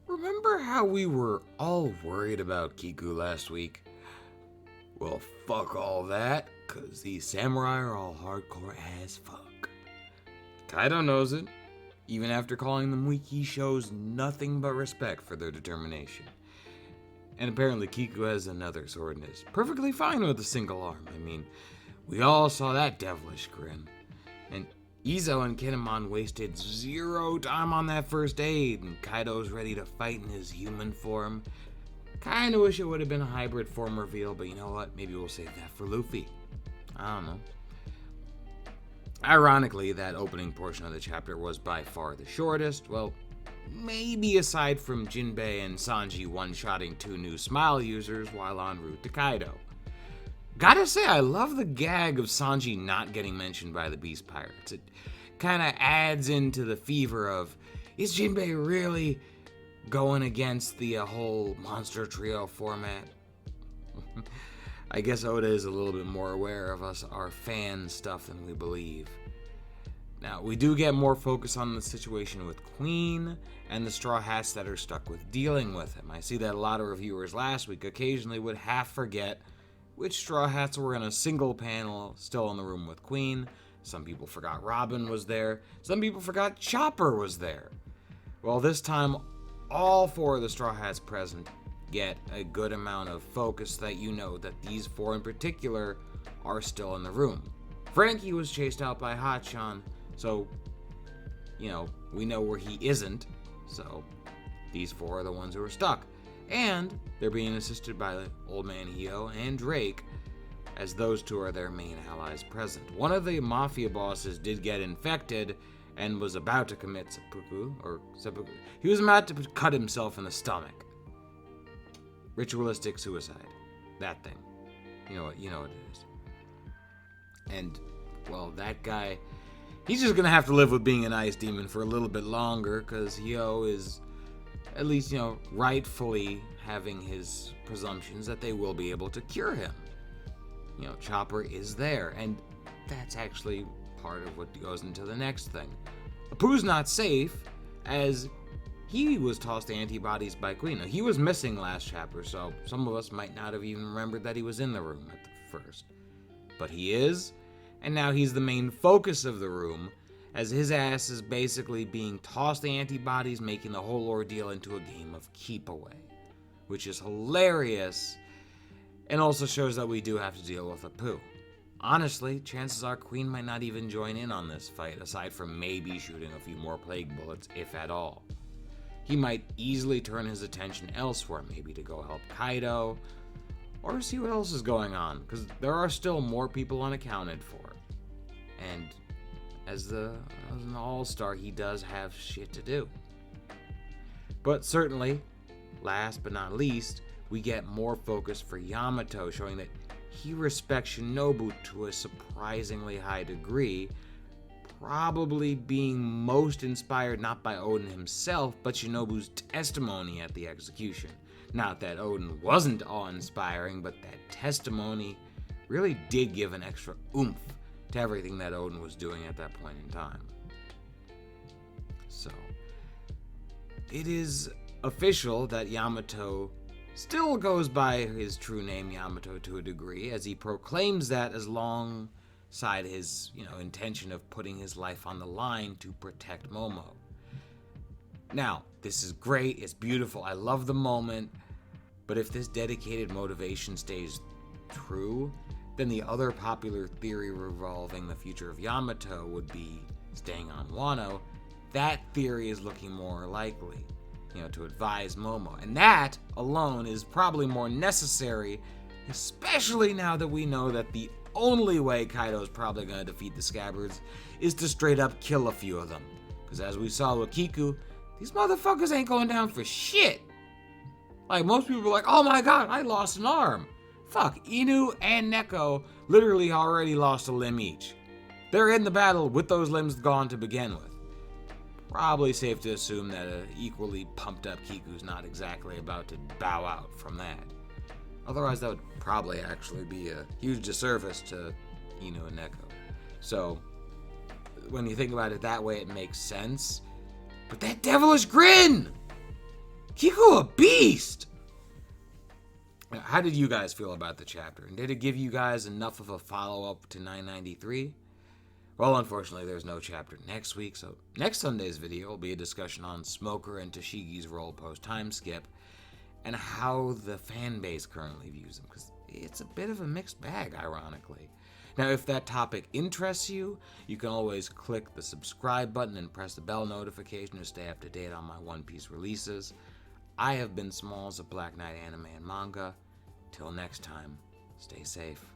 Remember how we were all worried about Kiku last week? Well, fuck all that, cause these samurai are all hardcore as fuck. Kaido knows it. Even after calling them weak, he shows nothing but respect for their determination. And apparently Kiku has another sword and is perfectly fine with a single arm. I mean, we all saw that devilish grin. And Izo and Kinemon wasted zero time on that first aid, and Kaido's ready to fight in his human form. Kinda wish it would have been a hybrid form reveal, but you know what? Maybe we'll save that for Luffy. I don't know. Ironically, that opening portion of the chapter was by far the shortest. Well, maybe aside from Jinbei and Sanji one-shotting 2 new Smile users while en route to Kaido. Gotta say, I love the gag of Sanji not getting mentioned by the Beast Pirates. It kinda adds into the fever of, is Jinbei really going against the whole Monster Trio format? I guess Oda is a little bit more aware of our fan stuff than we believe. Now, we do get more focus on the situation with Queen and the Straw Hats that are stuck with dealing with him. I see that a lot of reviewers last week occasionally would half forget which Straw Hats were in a single panel still in the room with Queen. Some people forgot Robin was there. Some people forgot Chopper was there. Well, this time, all 4 of the Straw Hats present get a good amount of focus that you know that these 4 in particular are still in the room. Frankie was chased out by Hachan, so, we know where he isn't, so these 4 are the ones who are stuck. And they're being assisted by the Old Man Hio and Drake, as those 2 are their main allies present. One of the mafia bosses did get infected and was about to commit seppuku. He was about to cut himself in the stomach. Ritualistic suicide. That thing. You know what it is. And, well, that guy, he's just gonna have to live with being an ice demon for a little bit longer, because Hio is, at least, rightfully having his presumptions that they will be able to cure him. Chopper is there, and that's actually part of what goes into the next thing. Apu's not safe, as he was tossed antibodies by Queen. Now, he was missing last chapter, so some of us might not have even remembered that he was in the room at the first. But he is, and now he's the main focus of the room, as his ass is basically being tossed antibodies, making the whole ordeal into a game of keep away, which is hilarious, and also shows that we do have to deal with Apu. Honestly, chances are Queen might not even join in on this fight, aside from maybe shooting a few more plague bullets, if at all. He might easily turn his attention elsewhere, maybe to go help Kaido, or see what else is going on, because there are still more people unaccounted for. And as an all-star, he does have shit to do. But certainly, last but not least, we get more focus for Yamato, showing that he respects Shinobu to a surprisingly high degree, probably being most inspired not by Oden himself, but Shinobu's testimony at the execution. Not that Oden wasn't awe-inspiring, but that testimony really did give an extra oomph to everything that Oden was doing at that point in time. So, it is official that Yamato still goes by his true name, Yamato, to a degree, as he proclaims that as alongside his, intention of putting his life on the line to protect Momo. Now, this is great, it's beautiful, I love the moment, but if this dedicated motivation stays true, then the other popular theory revolving the future of Yamato would be staying on Wano. That theory is looking more likely, to advise Momo. And that alone is probably more necessary, especially now that we know that the only way Kaido's probably going to defeat the Scabbards is to straight up kill a few of them. Because as we saw with Kiku, these motherfuckers ain't going down for shit. Like, most people are like, oh my god, I lost an arm. Fuck, Inu and Neko literally already lost a limb each. They're in the battle with those limbs gone to begin with. Probably safe to assume that an equally pumped up Kiku's not exactly about to bow out from that. Otherwise, that would probably actually be a huge disservice to Inu and Neko. So, when you think about it that way, it makes sense. But that devilish grin! Kiko a beast! How did you guys feel about the chapter? And did it give you guys enough of a follow-up to 993? Well, unfortunately, there's no chapter next week, so next Sunday's video will be a discussion on Smoker and Tashigi's role post-time skip, and how the fan base currently views them, because it's a bit of a mixed bag, ironically. Now, if that topic interests you, you can always click the subscribe button and press the bell notification to stay up to date on my One Piece releases. I have been Smalls of Black Knight Anime and Manga. Till next time, stay safe.